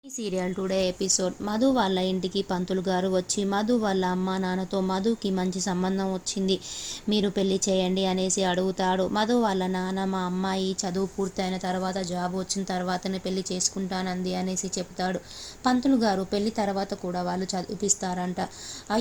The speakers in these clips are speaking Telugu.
ఈ సీరియల్ టుడే ఎపిసోడ్ మధు వాళ్ళ ఇంటికి పంతులు గారు వచ్చి మధు వాళ్ళ అమ్మ నాన్నతో మధుకి మంచి సంబంధం వచ్చింది, మీరు పెళ్లి చేయండి అనేసి అడుగుతాడు. మధు వాళ్ళ నాన్న మా అమ్మాయి చదువు పూర్తయిన తర్వాత జాబ్ వచ్చిన తర్వాతనే పెళ్లి చేసుకుంటానంది అనేసి చెప్తాడు. పంతులు గారు పెళ్లి తర్వాత కూడా వాళ్ళు చదివిపిస్తారంట.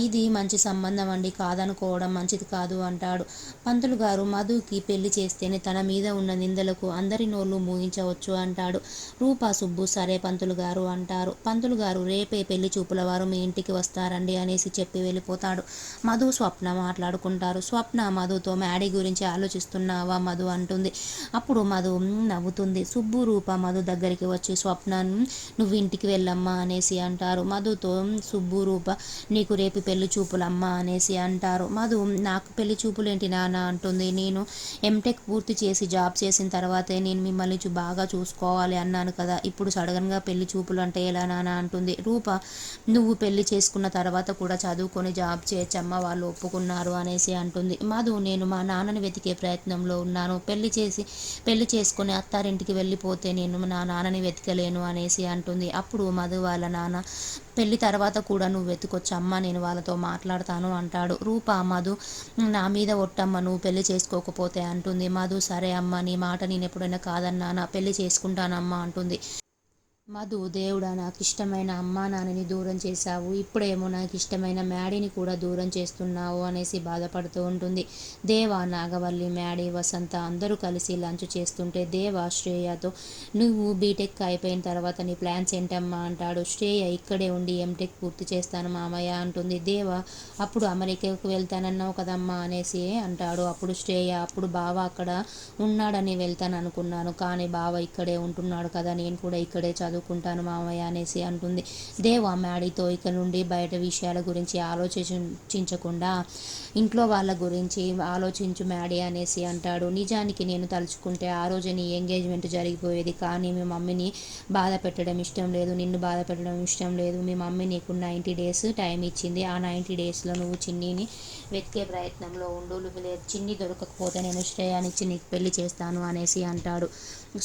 ఇది మంచి సంబంధం అండి, కాదనుకోవడం మంచిది కాదు అంటాడు. పంతులు గారు మధుకి పెళ్లి చేస్తేనే తన మీద ఉన్న నిందలకు అందరి నోళ్లు మూయించవచ్చు అంటాడు. రూపా సుబ్బు సరే పంతులు గారు అంటారు. పంతులు గారు రేపే పెళ్లి చూపుల వారు మీ ఇంటికి వస్తారండి అనేసి చెప్పి వెళ్ళిపోతాడు. మధు స్వప్న మాట్లాడుకుంటారు. స్వప్న మధుతో మ్యాడీ గురించి ఆలోచిస్తున్నావా మధు అంటుంది. అప్పుడు మధు నవ్వుతుంది. సుబ్బు రూప మధు దగ్గరికి వచ్చి స్వప్న నువ్వు ఇంటికి వెళ్ళమ్మా అనేసి అంటారు. మధుతో సుబ్బు రూప నీకు రేపు పెళ్లి చూపులమ్మా అనేసి అంటారు. మధు నాకు పెళ్లి చూపులేంటి నాన్న అంటుంది. నేను ఎంటెక్ పూర్తి చేసి జాబ్ చేసిన తర్వాతే నేను మిమ్మల్ని బాగా చూసుకోవాలి అన్నాను కదా, ఇప్పుడు సడన్గా పెళ్లి చూపులు అంటే ఎలా నాన్న అంటుంది. రూప నువ్వు పెళ్లి చేసుకున్న తర్వాత కూడా చదువుకొని జాబ్ చేయొచ్చమ్మ, వాళ్ళు ఒప్పుకున్నారు అనేసి అంటుంది. మధు నేను మా నాన్నని వెతికే ప్రయత్నంలో ఉన్నాను, పెళ్లి చేసుకుని అత్తారింటికి వెళ్ళిపోతే నేను నా నాన్నని వెతకలేను అనేసి అంటుంది. అప్పుడు మధు వాళ్ళ నాన్న పెళ్లి తర్వాత కూడా నువ్వు వెతుకొచ్చమ్మ, నేను వాళ్ళతో మాట్లాడతాను అంటాడు. రూప మధు నా మీద ఒట్టమ్మ, నువ్వు పెళ్లి చేసుకోకపోతే అంటుంది. మధు సరే అమ్మ, నీ మాట నేను ఎప్పుడైనా కాదన్నానా, పెళ్లి చేసుకుంటానమ్మా అంటుంది. మధు దేవుడా నాకు ఇష్టమైన అమ్మా నాన్నని దూరం చేశావు, ఇప్పుడేమో నాకు ఇష్టమైన మ్యాడీని కూడా దూరం చేస్తున్నావు అనేసి బాధపడుతూ ఉంటుంది. దేవ నాగవల్లి మ్యాడీ వసంత అందరూ కలిసి లంచ్ చేస్తుంటే దేవ శ్రేయతో నువ్వు బీటెక్ అయిపోయిన తర్వాత నీ ప్లాన్స్ ఏంటమ్మా అంటాడు. శ్రేయ ఇక్కడే ఉండి ఎంటెక్ పూర్తి చేస్తాను మామయ్య అంటుంది. దేవ అప్పుడు అమెరికాకు వెళ్తానన్నావు కదమ్మా అనేసి అంటాడు. అప్పుడు శ్రేయ అప్పుడు బావ అక్కడ ఉన్నాడని వెళ్తాను అనుకున్నాను, కానీ బావ ఇక్కడే ఉంటున్నాడు కదా, నేను కూడా ఇక్కడే చదువుకుంటాను మామయ్య అనేసి అంటుంది. దేవ మ్యాడీతో ఇక నుండి బయట విషయాల గురించి ఆలోచించకుండా ఇంట్లో వాళ్ళ గురించి ఆలోచించు మ్యాడీ అనేసి అంటాడు. నిజానికి నేను తలుచుకుంటే ఆ రోజు నీ ఎంగేజ్మెంట్ జరిగిపోయేది, కానీ మీ మమ్మీని బాధ పెట్టడం ఇష్టం లేదు, నిన్ను బాధ పెట్టడం ఇష్టం లేదు. మీ మమ్మీ నీకు 90 days టైం ఇచ్చింది, ఆ 90 daysలో నువ్వు చిన్నిని వెతికే ప్రయత్నంలో ఉండు, చిన్ని దొరకకపోతే నేను శ్రేయానిచ్చి నీకు పెళ్లి చేస్తాను అనేసి అంటాడు.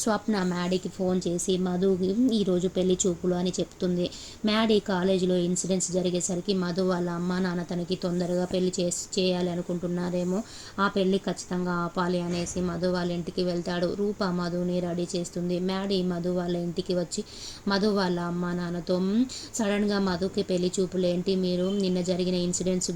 స్వప్న మ్యాడీకి ఫోన్ చేసి మధుకి ఈరోజు పెళ్లి చూపులు అని చెప్తుంది. మ్యాడీ కాలేజీలో ఇన్సిడెంట్స్ జరిగేసరికి మధు వాళ్ళ అమ్మ నాన్న తనకి తొందరగా పెళ్లి చేయాలి అనుకుంటున్నారేమో, ఆ పెళ్లి ఖచ్చితంగా ఆపాలి అనేసి మధు వాళ్ళ ఇంటికి వెళ్తాడు. రూప మధుని రెడీ చేస్తుంది. మ్యాడీ మధు వాళ్ళ ఇంటికి వచ్చి మధు వాళ్ళ అమ్మ నాన్నతో సడన్గా మధుకి పెళ్లి చూపులు ఏంటి, మీరు నిన్న జరిగిన ఇన్సిడెంట్స్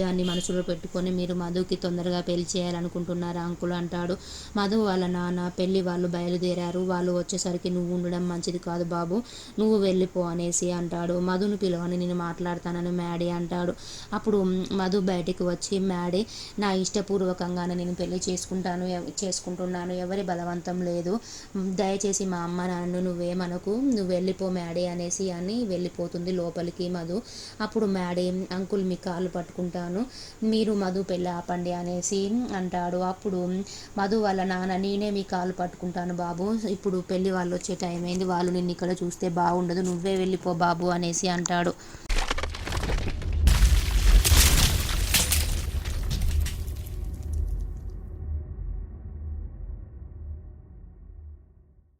దాన్ని మనసులో పెట్టుకొని మీరు మధుకి తొందరగా పెళ్లి చేయాలనుకుంటున్నారా అంకుల్ అంటాడు. మధు వాళ్ళ నాన్న పెళ్లి వాళ్ళు బయలుదేరారు, వాళ్ళు వచ్చేసరికి నువ్వు ఉండడం మంచిది కాదు బాబు, నువ్వు వెళ్ళిపో అనేసి అంటాడు. మధును పిలవని నేను మాట్లాడతానని మ్యాడీ అంటాడు. అప్పుడు మధు బయటికి వచ్చి మ్యాడీ నా ఇష్టపూర్వకంగానే నేను పెళ్లి చేసుకుంటున్నాను, ఎవరి బలవంతం లేదు, దయచేసి మా అమ్మ నాన్న నువ్వేమనకు, నువ్వు వెళ్ళిపో మ్యాడీ అనేసి అని వెళ్ళిపోతుంది లోపలికి మధు. అప్పుడు మ్యాడీ అంకుల్ మీ కాళ్ళు పట్టుకుంటాను, మీరు మధు పెళ్ళి ఆపండి అనేసి అంటాడు. అప్పుడు మధు వాళ్ళ నాన్న నేనే మీ కాళ్ళు పట్టుకుంటాను బాబు, ఇప్పుడు పెళ్లి వాళ్ళు వచ్చే టైం అయింది, వాళ్ళు నిన్ను ఇక్కడ చూస్తే బాగుండదు, నువ్వే వెళ్ళిపో బాబు అనేసి అంటాడు.